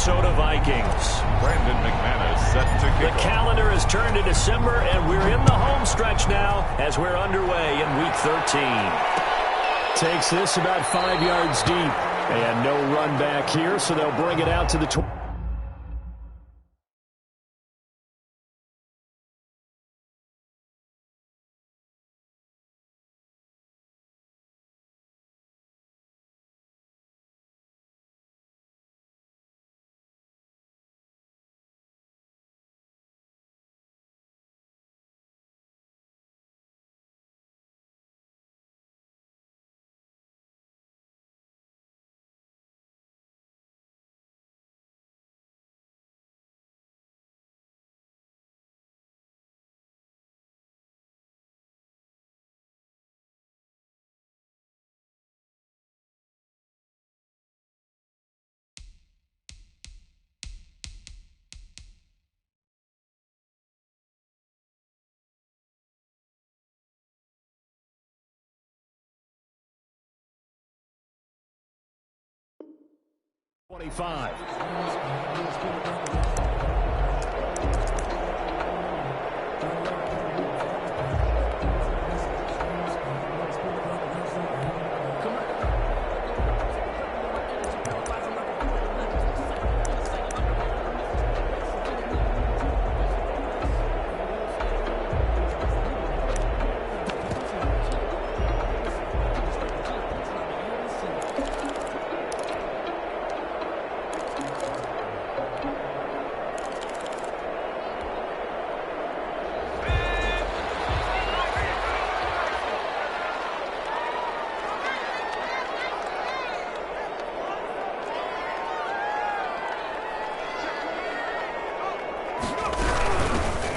Minnesota Vikings. Brandon McManus set to kick The calendar has turned to December, and we're in the home stretch now as we're underway in Week 13. Takes this about 5 yards deep. And no run back here, so they'll bring it out to the 20.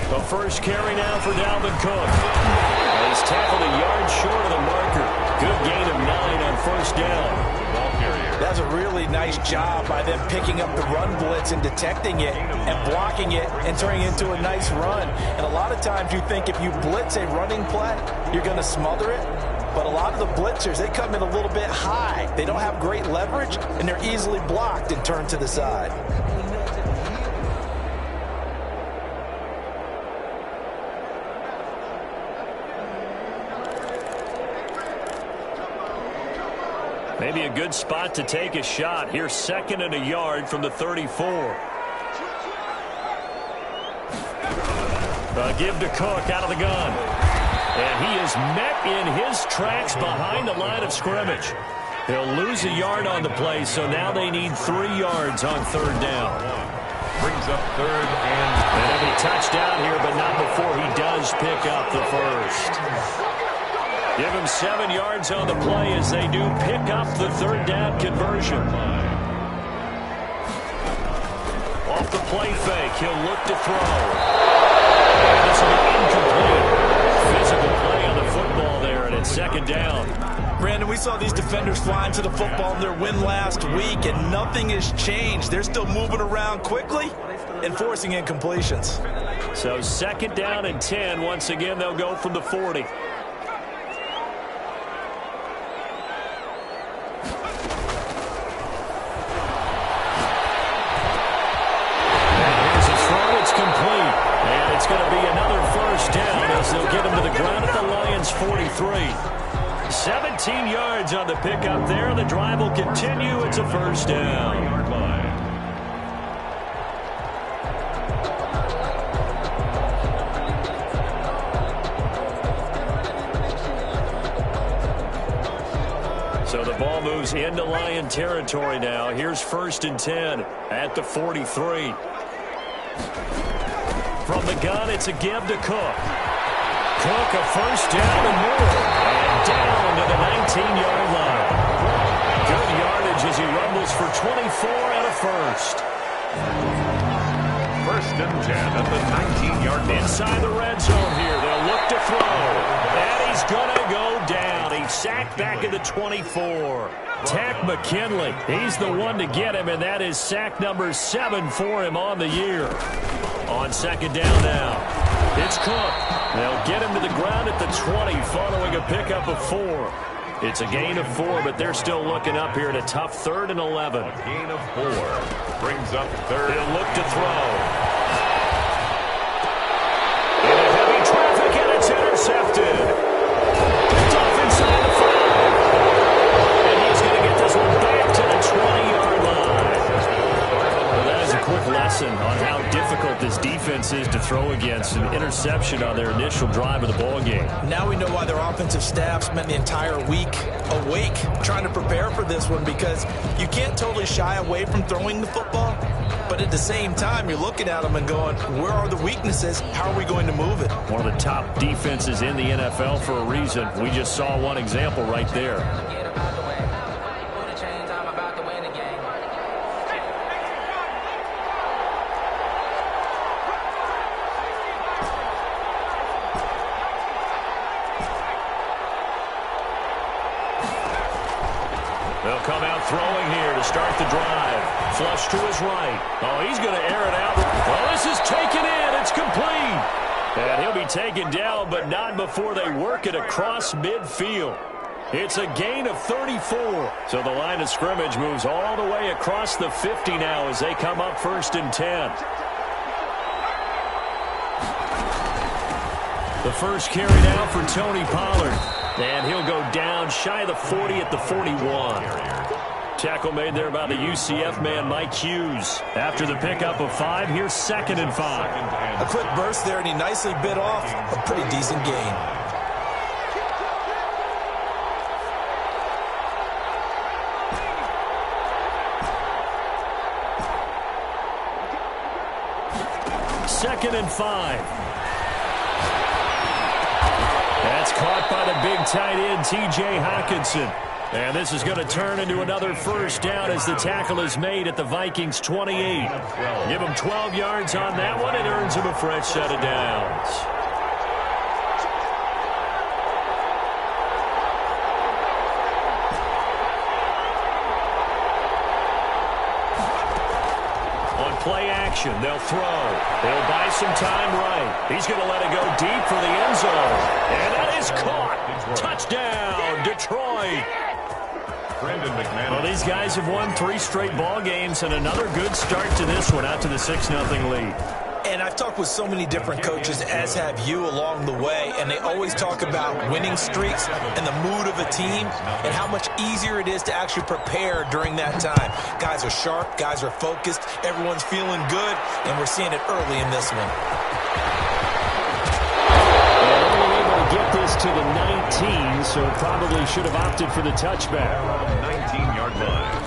The first carry now for Dalvin Cook. He's tackled a yard short of the marker. Good gain of 9 on first down. That's a really nice job by them picking up the run blitz and detecting it and blocking it and turning it into a nice run. And a lot of times you think if you blitz a running play, you're going to smother it. But a lot of the blitzers, they come in a little bit high. They don't have great leverage, and they're easily blocked and turned to the side. Maybe a good spot to take a shot. Here's 2nd and a yard from the 34. Give to Cook out of the gun. And he is met in his tracks behind the line of scrimmage. He'll lose a yard on the play, so now they need 3 yards on 3rd down. Brings up 3rd and a touchdown here, but not before he does pick up the first. Give him 7 yards on the play as they do pick up the 3rd down conversion. Off the play fake, he'll look to throw. And this will be incomplete. Physical play on the football there, and it's 2nd down. Brandon, we saw these defenders flying to the football in their win last week, and nothing has changed. They're still moving around quickly and forcing incompletions. So 2nd down and 10. Once again, they'll go from the 40. It's going to be another first down as they'll get him to the ground at the Lions' 43. 17 yards on the pickup there. The drive will continue. It's a first down. So the ball moves into Lion territory now. Here's 1st and 10 at the 43. From the gun, it's a give to Cook. Cook, a first down and more. And down to the 19-yard line. Good yardage as he rumbles for 24 and a first. 1st and 10 at the 19-yard line. Inside the red zone here. They'll look to throw. And he's going to go down. He's sacked back at the 24. Tack McKinley. He's the one to get him, and that is sack number 7 for him on the year. On 2nd down now, it's Cook. They'll get him to the ground at the 20 following a pickup of 4. It's a gain of 4, but they're still looking up here at a tough 3rd and 11. A gain of 4 brings up 3rd. They'll look to throw. Into heavy traffic, and it's intercepted. Picked off inside the 5. And he's going to get this one back to the 20-yard line. Well, that is a quick lesson on how difficult this defense is to throw against. An interception on their initial drive of the ballgame. Now we know why their offensive staff spent the entire week awake trying to prepare for this one, because you can't totally shy away from throwing the football, but at the same time you're looking at them and going, where are the weaknesses? How are we going to move it? One of the top defenses in the NFL for a reason. We just saw one example right there. They'll come out throwing here to start the drive. Flush to his right. Oh, he's going to air it out. Well, this is taken in. It's complete. And he'll be taken down, but not before they work it across midfield. It's a gain of 34. So the line of scrimmage moves all the way across the 50 now as they come up 1st and 10. The first carry now for Tony Pollard. And he'll go down shy of the 40 at the 41. Tackle made there by the UCF man, Mike Hughes. After the pickup of 5, here's 2nd and 5. A quick burst there, and he nicely bit off a pretty decent gain. Second and 5. That's caught by the big tight end, T.J. Hockenson. And this is going to turn into another first down as the tackle is made at the Vikings' 28. Give him 12 yards on that one. It earns him a fresh set of downs. On play action, they'll throw. They'll buy some time right. He's going to let it go deep for the end zone. And that is caught. Touchdown, Detroit. Well, these guys have won 3 straight ball games, and another good start to this one, out to the 6-0 lead. And I've talked with so many different coaches, as have you, along the way, and they always talk about winning streaks and the mood of a team and how much easier it is to actually prepare during that time. Guys are sharp, guys are focused, everyone's feeling good, and we're seeing it early in this one. Get this to the 19, so probably should have opted for the touchback. 19-yard line.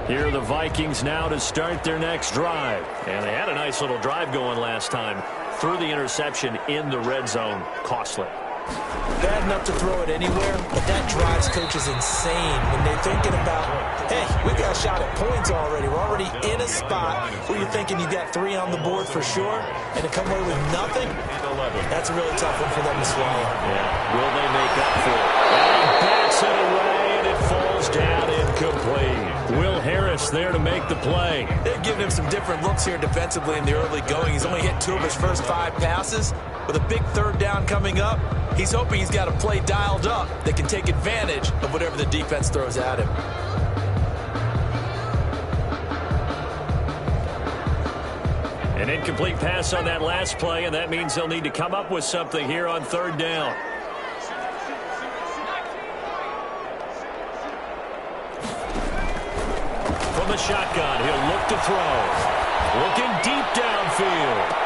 Here are the Vikings now to start their next drive. And they had a nice little drive going last time. Threw the interception in the red zone. Costly. Bad enough to throw it anywhere, but that drives coaches insane when they're thinking about, hey, we got a shot at points already. We're already in a spot where you're thinking you got 3 on the board for sure, and to come away with nothing, that's a really tough one for them to swallow. Yeah. Will they make up for it? And he bats it away, and it falls down incomplete. Will Harris there to make the play. They're giving him some different looks here defensively in the early going. He's only hit 2 of his first 5 passes. With a big 3rd down coming up, he's hoping he's got a play dialed up that can take advantage of whatever the defense throws at him. An incomplete pass on that last play, and that means they'll need to come up with something here on 3rd down. From the shotgun, he'll look to throw. Looking deep downfield.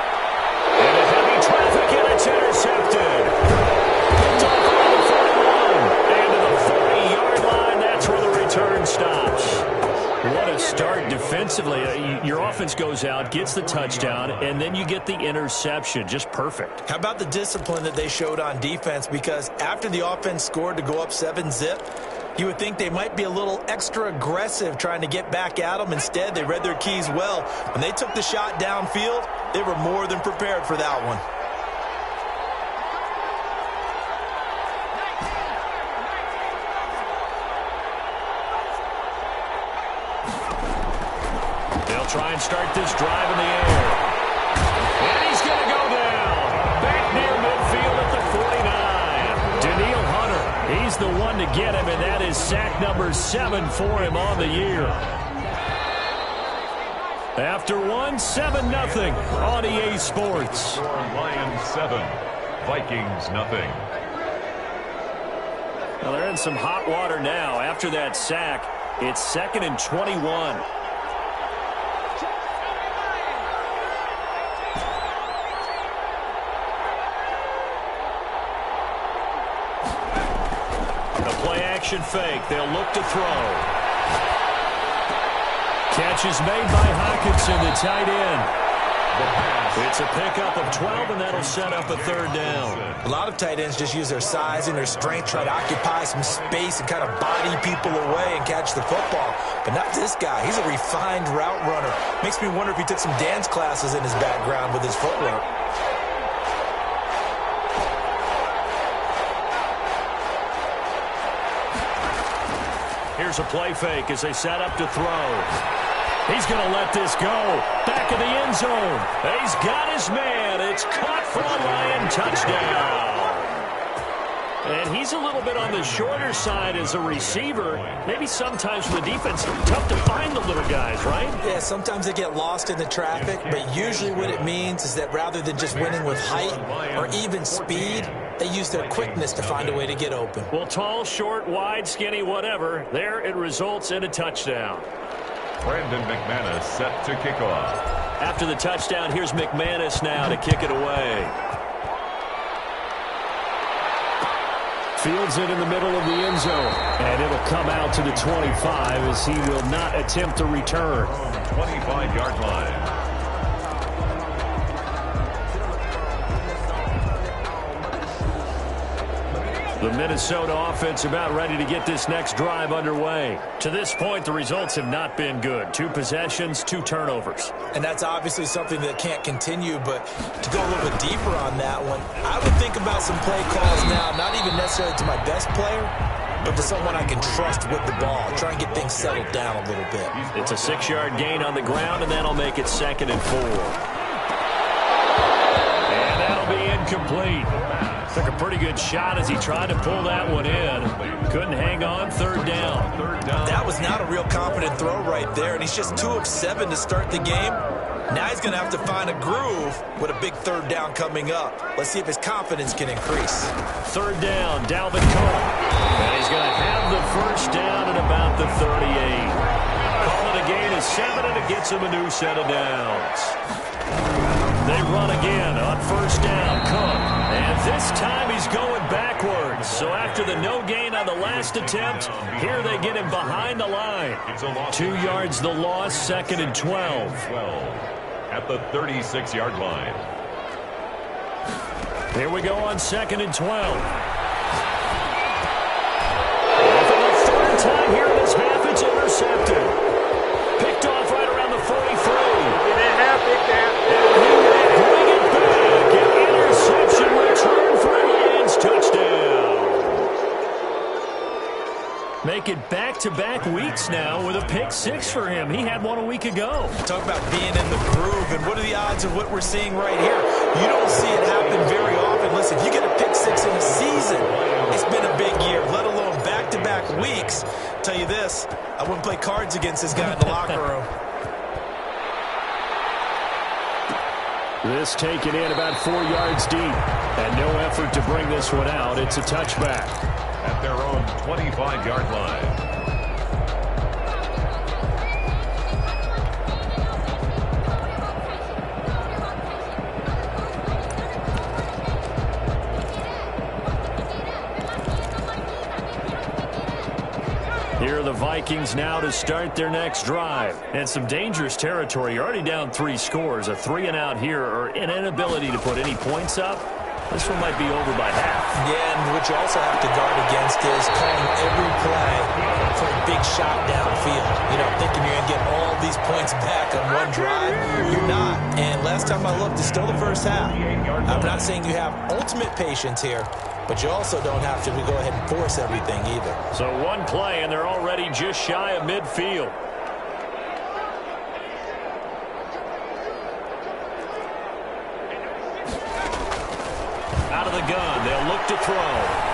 And a heavy traffic, and it's intercepted. Picked off around the 41. And to the 40-yard line, that's where the return stops. What a start defensively. Your offense goes out, gets the touchdown, and then you get the interception. Just perfect. How about the discipline that they showed on defense? Because after the offense scored to go up 7-zip, you would think they might be a little extra aggressive trying to get back at them. Instead, they read their keys well. When they took the shot downfield, they were more than prepared for that one. They'll try and start this drive in the air. And he's going to go down. Back near midfield at the 49. Daniil Hunter, he's the one to get him, and that is sack number 7 for him on the year. After one, 7-0 on EA Sports. Lions 7, Vikings nothing. Well, they're in some hot water now. After that sack, it's 2nd and 21. The play-action fake. They'll look to throw. Catch is made by Hockenson, the tight end. It's a pickup of 12, and that'll set up a 3rd down. A lot of tight ends just use their size and their strength, try to occupy some space and kind of body people away and catch the football. But not this guy. He's a refined route runner. Makes me wonder if he took some dance classes in his background with his footwork. Here's a play fake as they set up to throw. He's going to let this go. Back of the end zone. He's got his man. It's caught for a Lion touchdown. And he's a little bit on the shorter side as a receiver. Maybe sometimes for the defense, tough to find the little guys, right? Yeah, sometimes they get lost in the traffic, but usually what it means is that rather than just winning with height or even speed, they use their quickness to find a way to get open. Well, tall, short, wide, skinny, whatever, there it results in a touchdown. Brandon McManus set to kick off. After the touchdown, here's McManus now to kick it away. Fields it in the middle of the end zone. And it'll come out to the 25 as he will not attempt to return. 25-yard line. The Minnesota offense about ready to get this next drive underway. To this point, the results have not been good. 2 possessions, 2 turnovers. And that's obviously something that can't continue, but to go a little bit deeper on that one, I would think about some play calls now, not even necessarily to my best player, but to someone I can trust with the ball. Try and get things settled down a little bit. It's a 6-yard gain on the ground, and that'll make it 2nd and 4. And that'll be incomplete. Took a pretty good shot as he tried to pull that one in. Couldn't hang on. 3rd down. That was not a real confident throw right there, and he's just 2 of 7 to start the game. Now he's going to have to find a groove with a big 3rd down coming up. Let's see if his confidence can increase. 3rd down, Dalvin Cook. And he's going to have the 1st down at about the 38. Call it a gain of 7, and it gets him a new set of downs. They run again on 1st down, Cook. And this time he's going backwards. So after the no gain on the last attempt, here they get him behind the line. 2 yards the loss, 2nd and 12. At the 36-yard line. Here we go on 2nd and 12. And for the 3rd time here in this half, it's intercepted. Picked off right around the 43. Bring it back. An interception return for a Lions touchdown. Make it back-to-back weeks now with a pick 6 for him. He had one a week ago. Talk about being in the groove, and what are the odds of what we're seeing right here? You don't see it happen very often. Listen, if you get a pick 6 in a season, it's been a big year, let alone back-to-back weeks. Tell you this, I wouldn't play cards against this guy in the locker room. This taken in about 4 yards deep. And no effort to bring this one out. It's a touchback. At their own 25-yard line. Here are the Vikings now to start their next drive. And some dangerous territory. You're already down 3 scores. A 3-and-out here or an inability to put any points up. This one might be over by half. Yeah, and what you also have to guard against is calling every play for a big shot downfield. You know, thinking you're going to get all these points back on one drive. You're not. And last time I looked, it's still the first half. I'm not saying you have ultimate patience here, but you also don't have to go ahead and force everything either. So one play, and they're already just shy of midfield. the gun. They'll look to throw.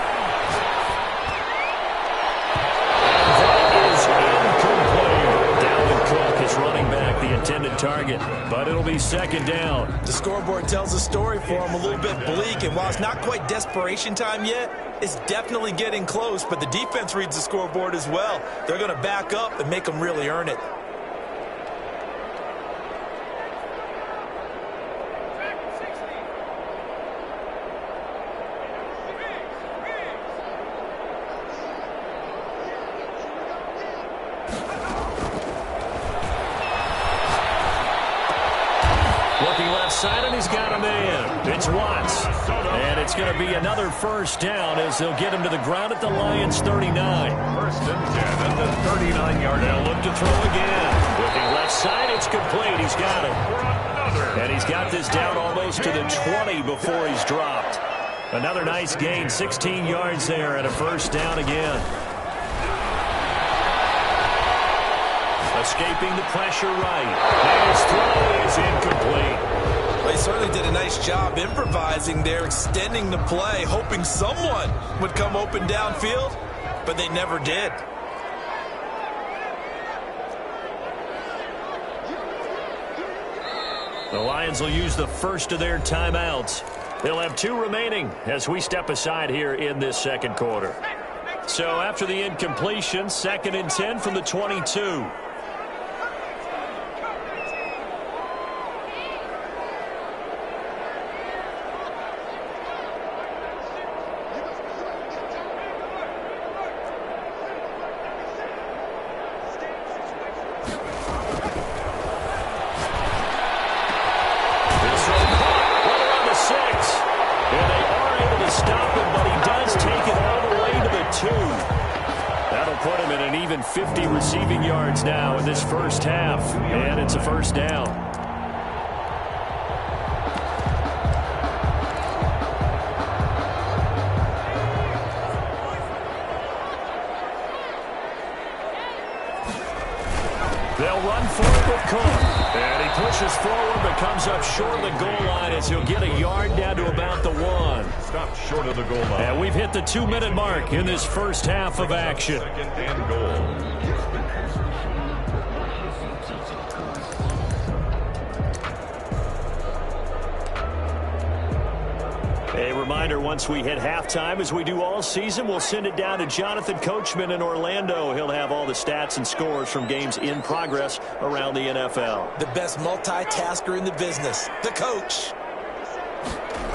Cook is running back the intended target, but it'll be second down. The scoreboard tells a story for him, a little bit bleak, and while it's not quite desperation time yet, it's definitely getting close, but the defense reads the scoreboard as well. They're going to back up and make them really earn it. Side, and he's got a man. It's Watts. And it's going to be another first down as they'll get him to the ground at the Lions' 39. First and 10 at the 39-yard line. They'll look to throw again. Looking left side, it's complete. He's got it. And he's got this down almost to the 20 before he's dropped. Another nice gain, 16 yards there, and a first down again. Escaping the pressure right. And his throw is incomplete. They certainly did a nice job improvising there, extending the play, hoping someone would come open downfield, but they never did. The Lions will use the first of their timeouts. They'll have 2 remaining as we step aside here in this second quarter. So after the incompletion, 2nd and 10 from the 22. That'll put him at an even 50 receiving yards now in this first half, and it's a first down. They'll run forward with Cook. And he pushes forward but comes up short of the goal line as he'll get a yard down to about the 1. Stopped short of the goal line. And we've hit the 2-minute mark in this first half of action. Second and goal. A reminder, once we hit halftime, as we do all season, we'll send it down to Jonathan Coachman in Orlando. He'll have all the stats and scores from games in progress around the NFL. The best multitasker in the business, the coach.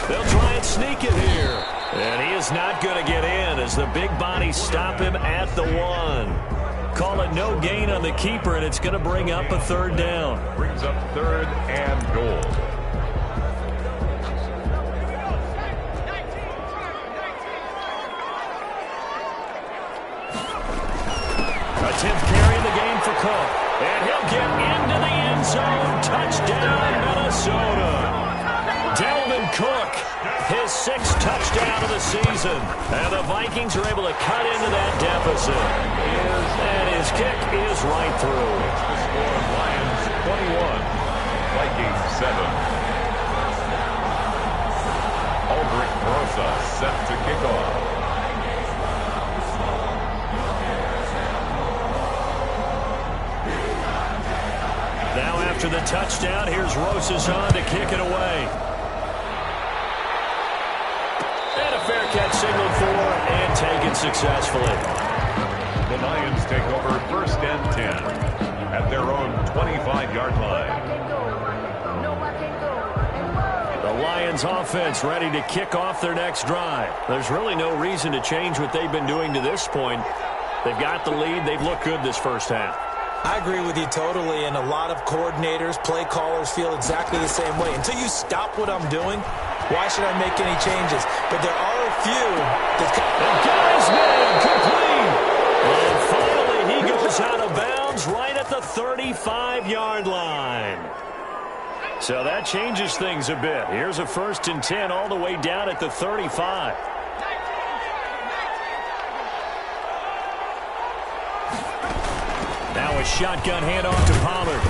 They'll try and sneak it here. And he is not going to get in as the big bodies stop him at the 1. Call it no gain on the keeper, and it's going to bring up a 3rd down. Brings up 3rd and goal. A 10th carry in the game for Cook. And he'll get into the end zone. Touchdown, Minnesota. Dalvin Cook, his 6th touchdown of the season. And the Vikings are able to cut into that deficit. And his kick is right through. The score, Lions 21, Vikings 7. Aldrich Rosa set to kick off. Now after the touchdown, here's Rosas on to kick it away. And a fair catch signaled for and taken successfully. The Lions take over 1st and 10 at their own 25-yard line. The Lions offense ready to kick off their next drive. There's really no reason to change what they've been doing to this point. They've got the lead. They've looked good this first half. I agree with you totally, and a lot of coordinators, play callers feel exactly the same way. Until you stop what I'm doing, why should I make any changes? But there are a few that... The guy's made complete. And finally, he goes out of bounds right at the 35-yard line. So that changes things a bit. Here's a 1st and 10 all the way down at the 35. Now a shotgun handoff to Pollard.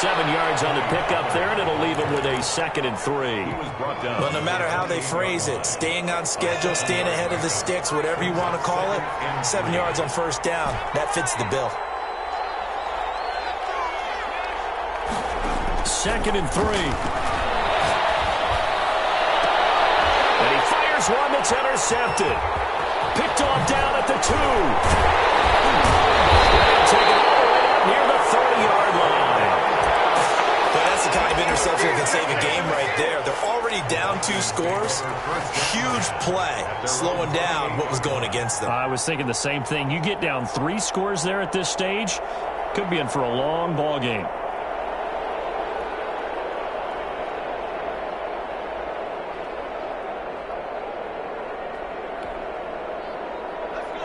7 yards on the pickup there, and it'll leave him with a 2nd and 3. Well, no matter how they phrase it, staying on schedule, staying ahead of the sticks, whatever you want to call it, 7 yards on first down, that fits the bill. 2nd and 3. And he fires one that's intercepted. Picked off down at the 2. And taken all the way up near the 30-yard line. But that's the kind of interception that can save a game right there. They're already down 2 scores. Huge play, slowing down what was going against them. I was thinking the same thing. You get down 3 scores there at this stage, could be in for a long ball game.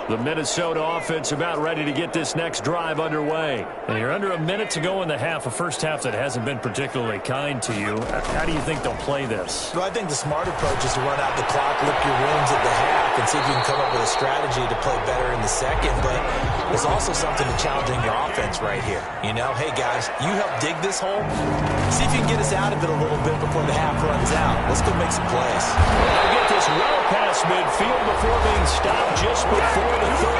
The Minnesota offense about ready to get this next drive underway. And you're under a minute to go in the half, a first half that hasn't been particularly kind to you. How do you think they'll play this? Well, I think the smart approach is to run out the clock, lick your wounds at the half, and see if you can come up with a strategy to play better in the second. But there's also something to challenging your offense right here. You know, hey, guys, you help dig this hole. See if you can get us out of it a little bit before the half runs out. Let's go make some plays. They'll get this well past midfield before being stopped just before the 35.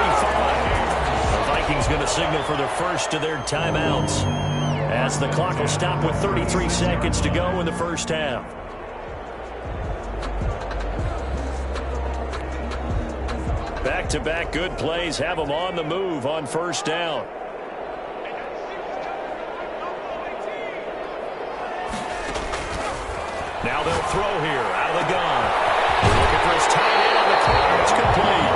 The Vikings going to signal for the first of their timeouts, as the clock will stop with 33 seconds to go in the first half. Back-to-back good plays have them on the move on first down. Now they'll throw here out of the gun. They're looking for his tight end on the corner. It's complete.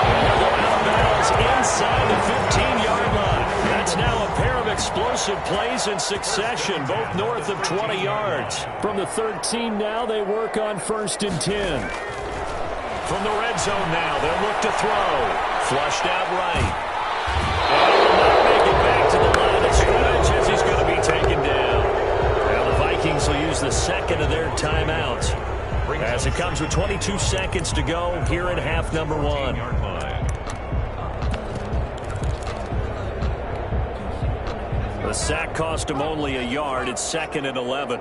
And they'll go out of bounds inside the 15-yard line. That's now a pair of explosive plays in succession, both north of 20 yards. From the 13 now, they work on 1st and 10. From the red zone now, they'll look to throw. Flushed out right. And he will not make it back to the line of scrimmage as he's going to be taken down. Now the Vikings will use the second of their timeouts, as it comes with 22 seconds to go here in half number 1. The sack cost him only a yard. It's 2nd and 11.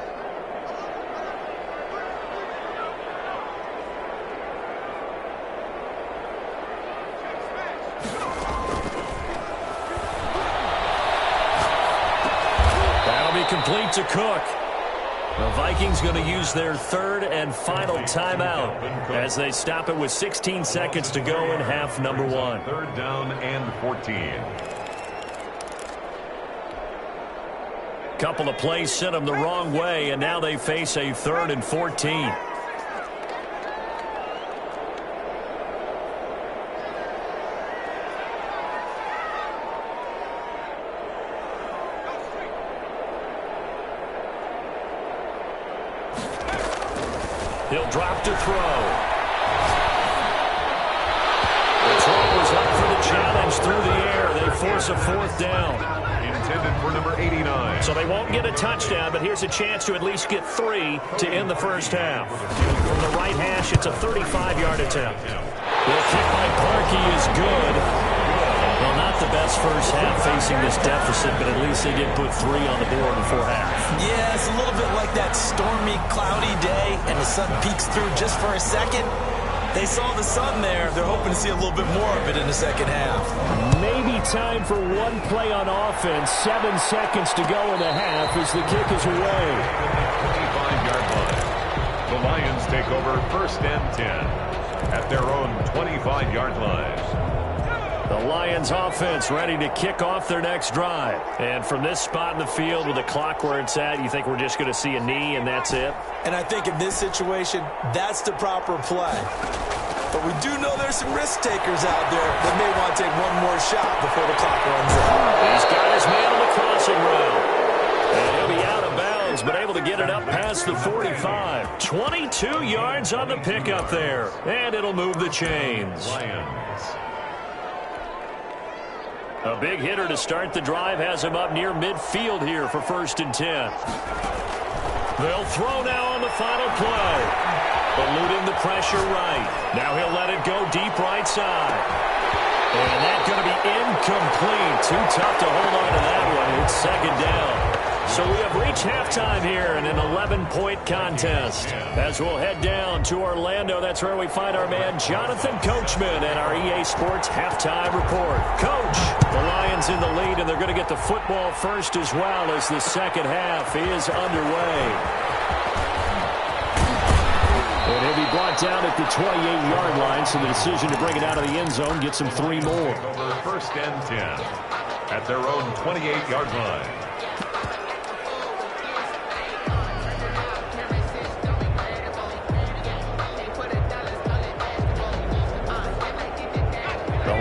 That'll be complete to Cook. The Vikings going to use their 3rd and final timeout as they stop it with 16 seconds to go in half number 1. 3rd down and 14. Couple of plays sent them the wrong way, and now they face a 3rd and 14. He'll drop to throw. The throw was up for the challenge through the air. They force a 4th down. Intended for number 89. So they won't get a touchdown, but here's a chance to at least get 3 to end the first half. From the right hash, it's a 35-yard attempt. The kick by Parkey is good. Well, not the best first half facing this deficit, but at least they did put 3 on the board before half. Yeah, it's a little bit like that stormy, cloudy day, and the sun peeks through just for a second. They saw the sun there. They're hoping to see a little bit more of it in the second half. Maybe time for one play on offense. 7 seconds to go in the half as the kick is away. 25-yard line. The Lions take over 1st and 10 at their own 25-yard line. The Lions offense ready to kick off their next drive. And from this spot in the field with the clock where it's at, you think we're just going to see a knee and that's it? And I think in this situation, that's the proper play. But we do know there's some risk takers out there that may want to take one more shot before the clock runs out. He's got his man on the crossing route. And he'll be out of bounds, but able to get it up past the 45. 22 yards on the pickup there. And it'll move the chains. Lions. A big hitter to start the drive has him up near midfield here for 1st and 10. They'll throw now on the final play. Eluding the pressure right. Now he'll let it go deep right side. And that's going to be incomplete. Too tough to hold on to that one. It's 2nd down. So So we have reached halftime here in an 11-point contest. As we'll head down to Orlando, that's where we find our man Jonathan Coachman and our EA Sports halftime report. Coach, the Lions in the lead, and they're going to get the football first as well as the second half is underway. And he'll be brought down at the 28-yard line, so the decision to bring it out of the end zone gets him 3 more. Over first and 10 at their own 28-yard line.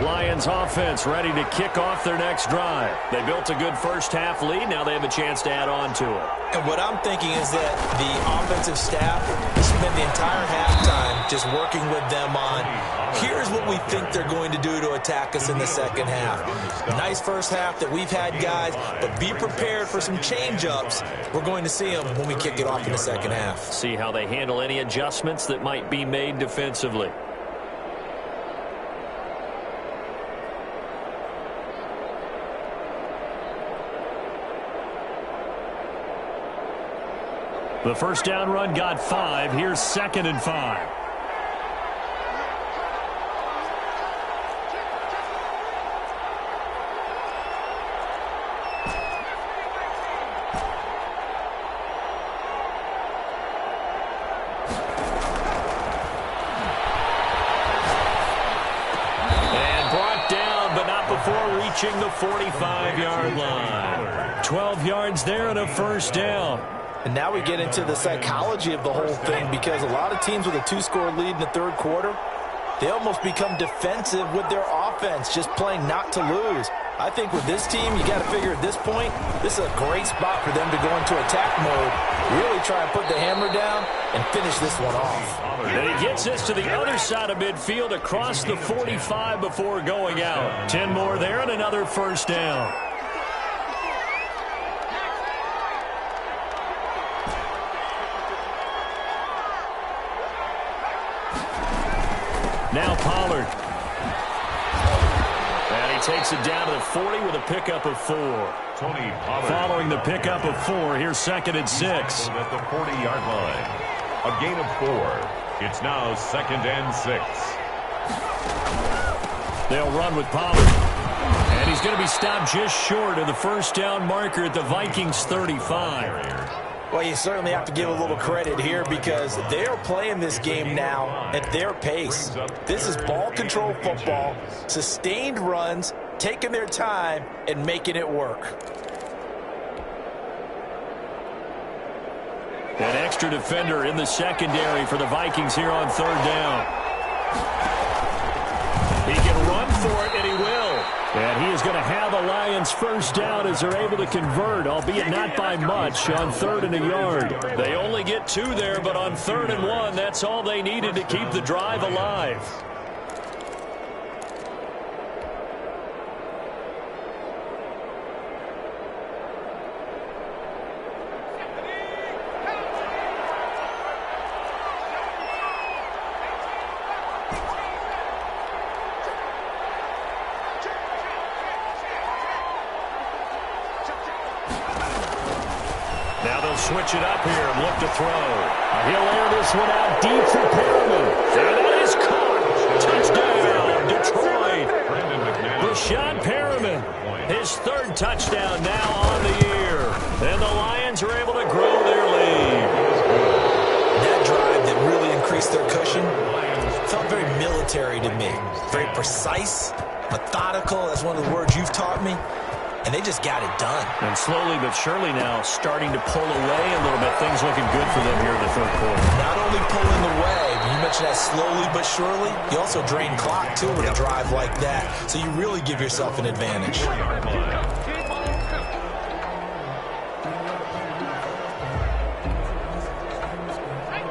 Lions offense ready to kick off their next drive. They built a good first half lead. Now they have a chance to add on to it. And what I'm thinking is that the offensive staff spent the entire halftime just working with them on, here's what we think they're going to do to attack us in the second half. Nice first half that we've had, guys, but be prepared for some change-ups. We're going to see them when we kick it off in the second half. See how they handle any adjustments that might be made defensively. The first down run got 5. Here's 2nd and 5. And brought down, but not before reaching the 45-yard line. 12 yards there and a first down. And now we get into the psychology of the whole thing, because a lot of teams with a 2-score lead in the third quarter, they almost become defensive with their offense, just playing not to lose. I think with this team, you got to figure at this point, this is a great spot for them to go into attack mode, really try and put the hammer down and finish this one off. And he gets this to the other side of midfield across the 45 before going out. 10 more there and another first down. Now Pollard. And he takes it down to the 40 with a pickup of 4. Tony Pollard. Following the pickup of 4, here's 2nd and 6. At the 40-yard line. A gain of 4. It's now 2nd and 6. They'll run with Pollard. And he's going to be stopped just short of the first down marker at the Vikings 35. Well, you certainly have to give a little credit here, because they are playing this game now at their pace. This is ball control football, sustained runs, taking their time and making it work. An extra defender in the secondary for the Vikings here on 3rd down. He can run for it, and he will. And he is going to have the Lions first down as they're able to convert, albeit not by much, on 3rd and a yard. They only get 2 there, but on 3rd and 1, that's all they needed to keep the drive alive. Switch it up here and look to throw. He'll air this one out deep for Perriman. And that is caught. Touchdown, Detroit. Rashad Perriman, his 3rd touchdown now on the year. And the Lions are able to grow their lead. That drive that really increased their cushion felt very military to me. Very precise, methodical. That's one of the words you've taught me. And they just got it done. And slowly but surely now starting to pull away a little bit. Things looking good for them here in the 3rd quarter. Not only pulling away, you mentioned that slowly but surely, you also drain clock too with a drive like that. So you really give yourself an advantage.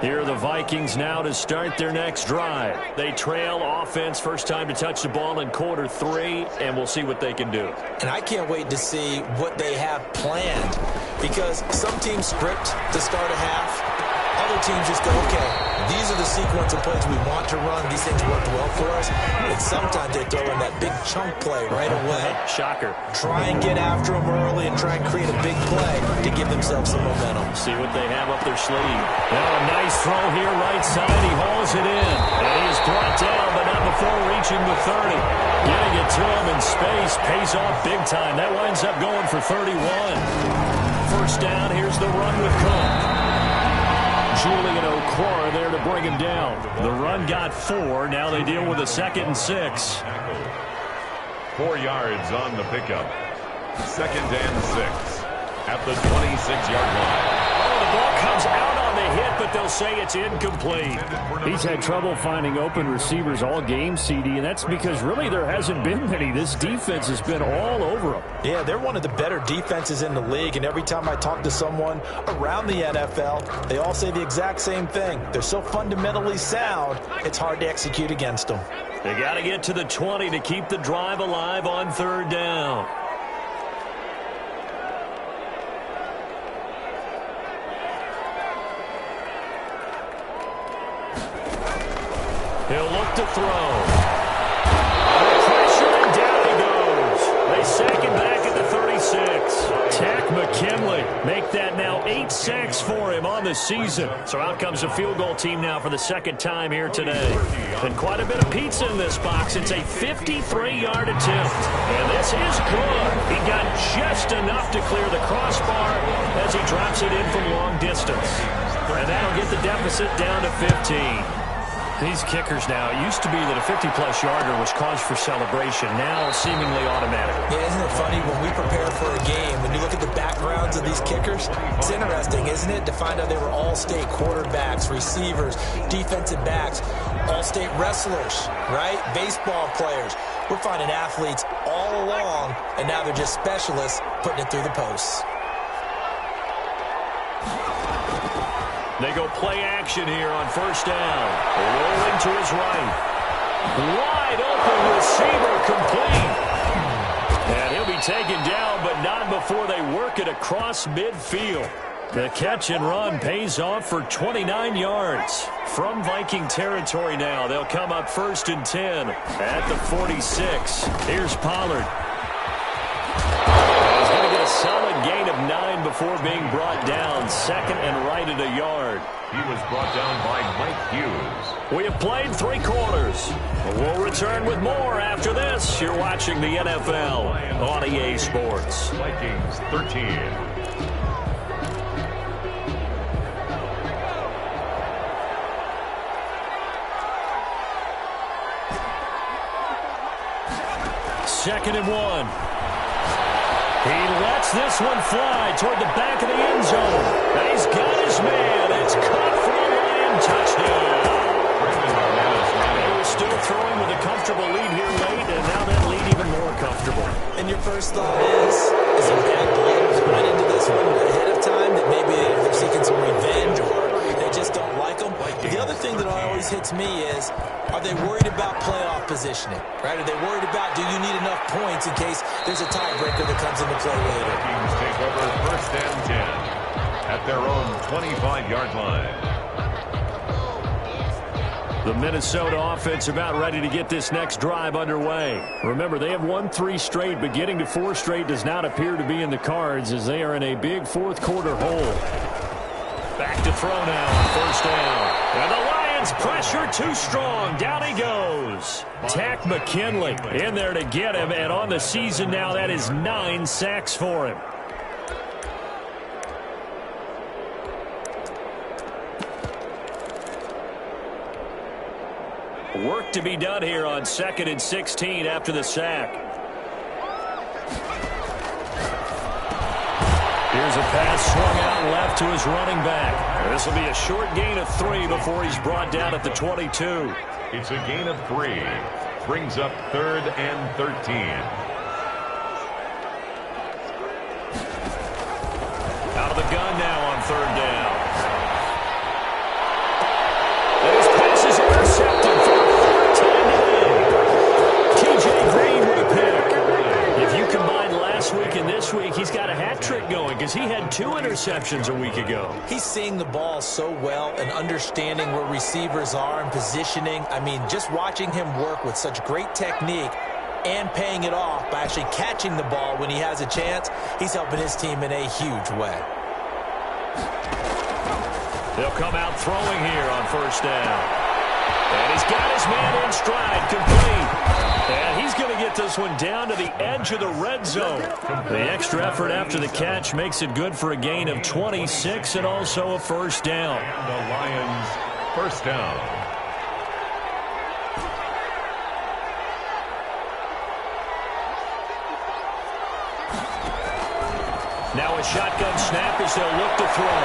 Here are the Vikings now to start their next drive. They trail offense, first time to touch the ball in quarter 3, and we'll see what they can do. And I can't wait to see what they have planned, because some teams script to start a half, Other teams just go, okay, these are the sequence of plays we want to run. These things worked well for us. And sometimes they throw in that big chunk play right away. Shocker. Try and get after them early and try and create a big play to give themselves some momentum. See what they have up their sleeve. Now a nice throw here, right side. He hauls it in. And he is brought down, but not before reaching the 30. Getting it to him in space pays off big time. That winds up going for 31. First down, here's the run with Cook. Julian Okwara there to bring him down. The run got 4. Now they deal with a 2nd and 6. 4 yards on the pickup. 2nd and 6 at the 26-yard line. Oh, the ball comes out on the hit, but they'll say it's incomplete. He's had trouble finding open receivers all game, CD, and that's because really there hasn't been many. This defense has been all over them. Yeah, they're one of the better defenses in the league, and every time I talk to someone around the NFL, they all say the exact same thing. They're so fundamentally sound, it's hard to execute against them. They got to get to the 20 to keep the drive alive on 3rd down. He'll look to throw. Pressure, and down he goes. They sack him back at the 36. Takk McKinley make that now 8 sacks for him on the season. So out comes a field goal team now for the 2nd time here today. And quite a bit of pizza in this box. It's a 53-yard attempt. And this is good. He got just enough to clear the crossbar as he drops it in from long distance. And that'll get the deficit down to 15. These kickers now, it used to be that a 50-plus yarder was cause for celebration. Now seemingly automatic. Yeah, isn't it funny when we prepare for a game, when you look at the backgrounds of these kickers, it's interesting, isn't it, to find out they were all-state quarterbacks, receivers, defensive backs, all-state wrestlers, right? Baseball players. We're finding athletes all along, and now they're just specialists putting it through the posts. They go play action here on 1st down. Rolling to his right. Wide open receiver complete. And he'll be taken down, but not before they work it across midfield. The catch and run pays off for 29 yards. From Viking territory now, they'll come up 1st and 10 at the 46. Here's Pollard. He's going to get a solid gain of 9 before being brought down. 2nd and right at a yard. He was brought down by Mike Hughes. We have played 3 quarters. We'll return with more after this. You're watching the NFL on EA Sports. Vikings 13. Second and 1. He lets this one fly toward the back of the end zone. He's got his man. It's caught for a Lion touchdown. They were still throwing with a comfortable lead here late, and now that lead even more comfortable. And your first thought is some bad players went into this one ahead of time that maybe they're seeking some revenge or they just don't like them. But the other thing that always hits me is, are they worried about playoff positioning, right? Are they worried about, do you need enough points in case there's a tiebreaker that comes into play later? Vikings take over 1st and 10 at their own 25-yard line. The Minnesota offense about ready to get this next drive underway. Remember, they have won 3 straight, but getting to 4 straight does not appear to be in the cards as they are in a big 4th quarter hole. Back to throw now on 1st down. And the Lions pressure too strong. Down he goes. Takk McKinley in there to get him, and on the season now, that is 9 sacks for him. Work to be done here on 2nd and 16 after the sack. Here's a pass swung out left to his running back. This will be a short gain of 3 before he's brought down at the 22. It's a gain of 3. Brings up 3rd and 13. Out of the gun now on 3rd down. Those passes intercepted for a 4th time today. TJ Green with a pick. If you combine last week and this week, he's got a hat trick going because he had 2 interceptions a week ago. He's seeing the ball so well and understanding where receivers are and positioning. I mean, just watching him work with such great technique and paying it off by actually catching the ball when he has a chance, he's helping his team in a huge way. They'll come out throwing here on first down. And he's got his man in stride, complete. And he's going to get this one down to the edge of the red zone. The extra effort after the catch makes it good for a gain of 26 and also a first down. And the Lions first down. Now a shotgun snap as they'll look to throw.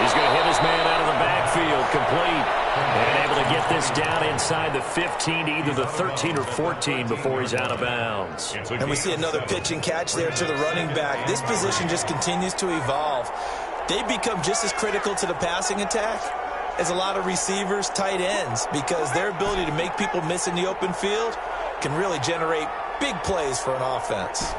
He's going to hit his man out of the backfield, complete. And able to get this down inside the 15 to either the 13 or 14 before he's out of bounds. And we see another pitch and catch there to the running back. This position just continues to evolve. They become just as critical to the passing attack as a lot of receivers, tight ends, because their ability to make people miss in the open field can really generate big plays for an offense.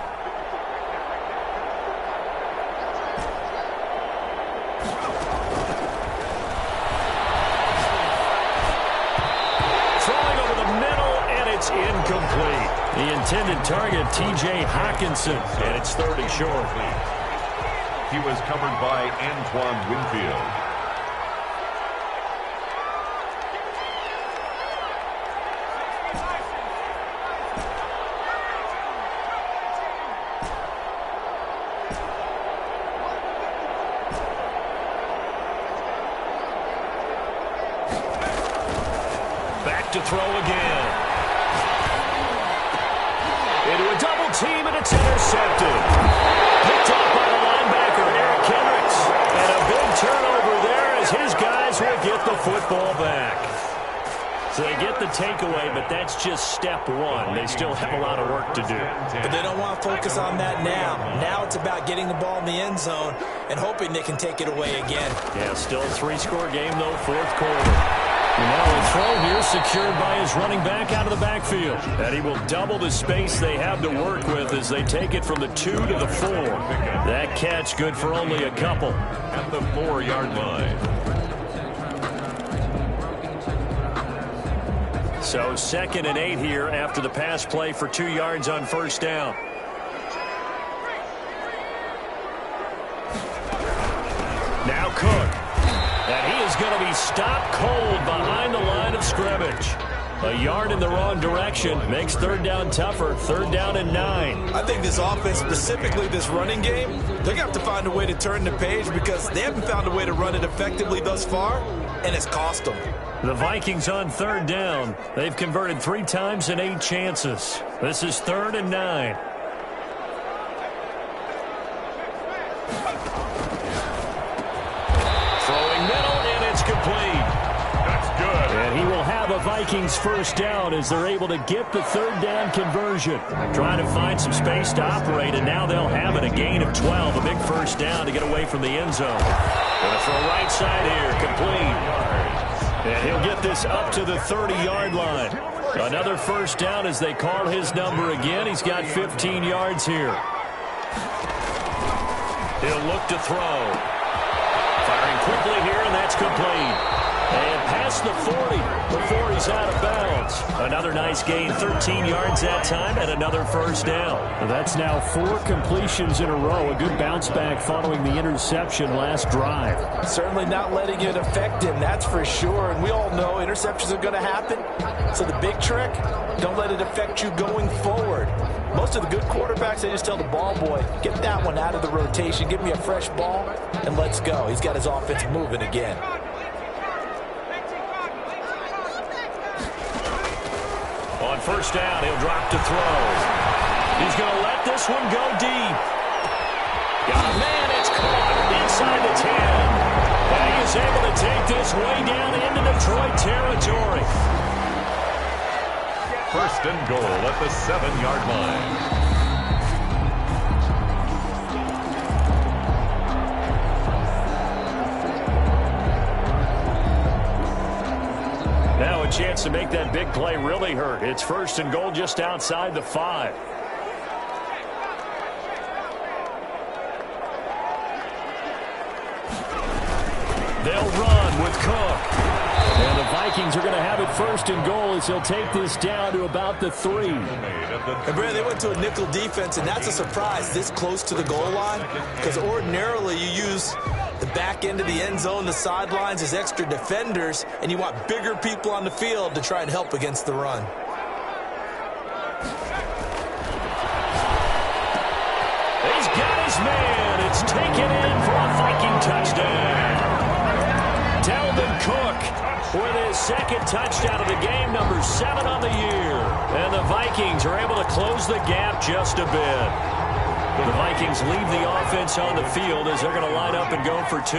Incomplete. The intended target, T.J. Hawkinson, and it's 30 short. He was covered by Antoine Winfield. Back to throw again. Into a double team, and it's intercepted. Picked off by the linebacker, Eric Kendricks. And a big turnover there as his guys will get the football back. So they get the takeaway, but that's just step one. They still have a lot of work to do. But they don't want to focus on that now. Now it's about getting the ball in the end zone and hoping they can take it away again. Yeah, still a 3-score game, though, fourth quarter. And now a throw here secured by his running back out of the backfield. And he will double the space they have to work with as they take it from the 2 to the 4. That catch good for only a couple. At the 4-yard line. So 2nd and 8 here after the pass play for 2 yards on first down. Now Cook. And he is going to be stopped cold behind the line of scrimmage. A yard in the wrong direction makes third down tougher. 3rd down and 9. I think this offense, specifically this running game, they're going to have to find a way to turn the page because they haven't found a way to run it effectively thus far, and it's cost them. The Vikings on 3rd down. They've converted 3 times in 8 chances. This is 3rd and 9. Complete. That's good. And he will have a Vikings first down as they're able to get the 3rd down conversion. Trying to find some space to operate, and now they'll have it. A gain of 12, a big first down to get away from the end zone. Going to throw right side here, complete. And he'll get this up to the 30-yard line. Another first down as they call his number again. He's got 15 yards here. He'll look to throw. Firing quickly here, and that's complete. And past the 40 before he's out of bounds. Another nice gain, 13 yards that time, and another first down. That's now 4 completions in a row. A good bounce back following the interception last drive. Certainly not letting it affect him, that's for sure. And we all know interceptions are going to happen. So the big trick, don't let it affect you going forward. Most of the good quarterbacks, they just tell the ball boy, get that one out of the rotation, give me a fresh ball, and let's go. He's got his offense moving again. On first down, he'll drop to throw. He's going to let this one go deep. Got a man, it's caught inside the 10. And he is able to take this way down into Detroit territory. First and goal at the 7-yard line. Now a chance to make that big play really hurt. It's first and goal just outside the 5. They'll run with Cook. And the Vikings are going to have it first and goal as they'll take this down to about the 3. And Brad, they went to a nickel defense, and that's a surprise this close to the goal line, because ordinarily you use the back end of the end zone, the sidelines as extra defenders, and you want bigger people on the field to try and help against the run. He's got his man. It's taken in for a Viking touchdown. Dalvin Cook with his second touchdown of the game, number 7 on the year. And the Vikings are able to close the gap just a bit. The Vikings leave the offense on the field as they're going to line up and go for 2.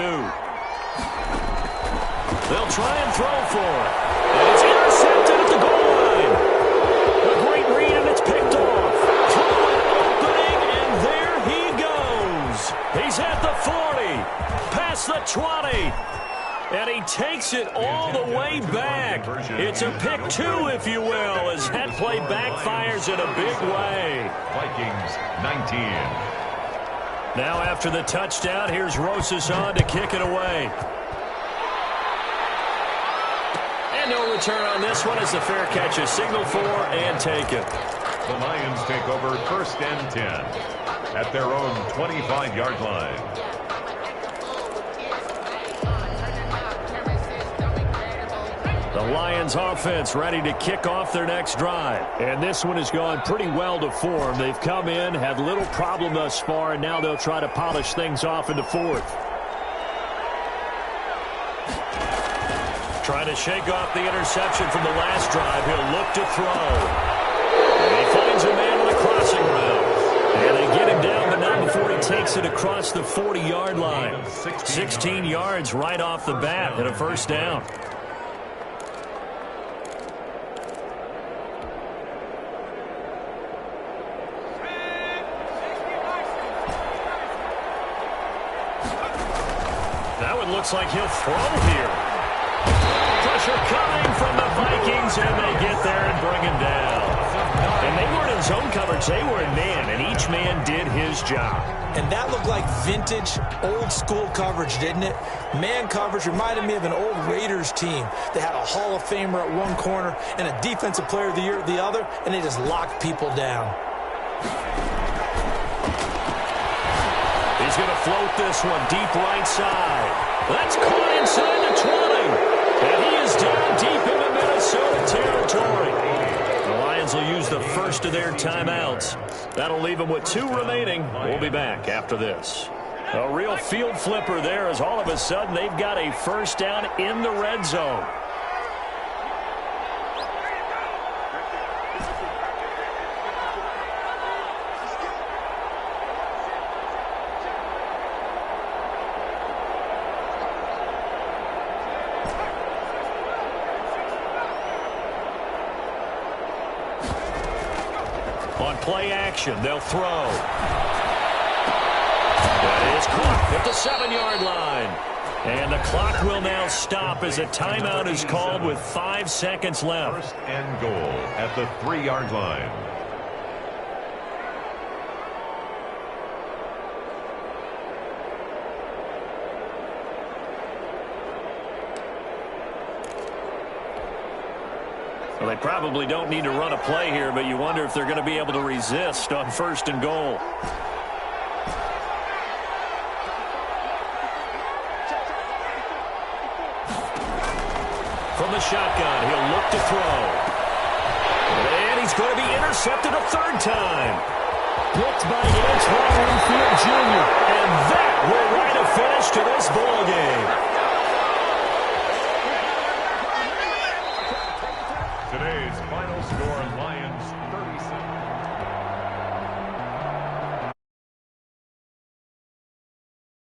They'll try and throw for it. And it's intercepted at the goal line. A great read, and it's picked off. Through an opening, and there he goes. He's at the 40, past the 20. And he takes it all the way back. It's a pick 2, if you will, as that play backfires in a big way. Vikings 19. Now after the touchdown, here's Rosas on to kick it away. And no return on this one as the fair catch is signaled for and taken. The Lions take over first and 10 at their own 25-yard line. The Lions offense ready to kick off their next drive. And this one has gone pretty well to form. They've come in, had little problem thus far, and now they'll try to polish things off in the 4th. Trying to shake off the interception from the last drive. He'll look to throw. And he finds a man on the crossing route. And they get him down, but not before he takes it across the 40-yard line. 16 yards right off the bat and a first down. Looks like he'll throw here. Pressure coming from the Vikings, and they get there and bring him down. And they weren't in zone coverage. They were in man, and each man did his job. And that looked like vintage, old-school coverage, didn't it? Man coverage reminded me of an old Raiders team. They had a Hall of Famer at one corner and a Defensive Player of the Year at the other, and they just locked people down. He's going to float this one deep right side. That's caught inside the 20. And he is down deep into Minnesota territory. The Lions will use the first of their timeouts. That'll leave them with 2 remaining. We'll be back after this. A real field flipper there as all of a sudden they've got a first down in the red zone. On play action, they'll throw. That is caught at the 7-yard line. And the clock will now stop as a timeout is called with 5 seconds left. First and goal at the 3-yard line. Well, they probably don't need to run a play here, but you wonder if they're going to be able to resist on first and goal. From the shotgun, he'll look to throw. And he's going to be intercepted a 3rd time. Picked by Antoine Winfield Jr. And that will write a finish to this ball game. Today's final score, Lions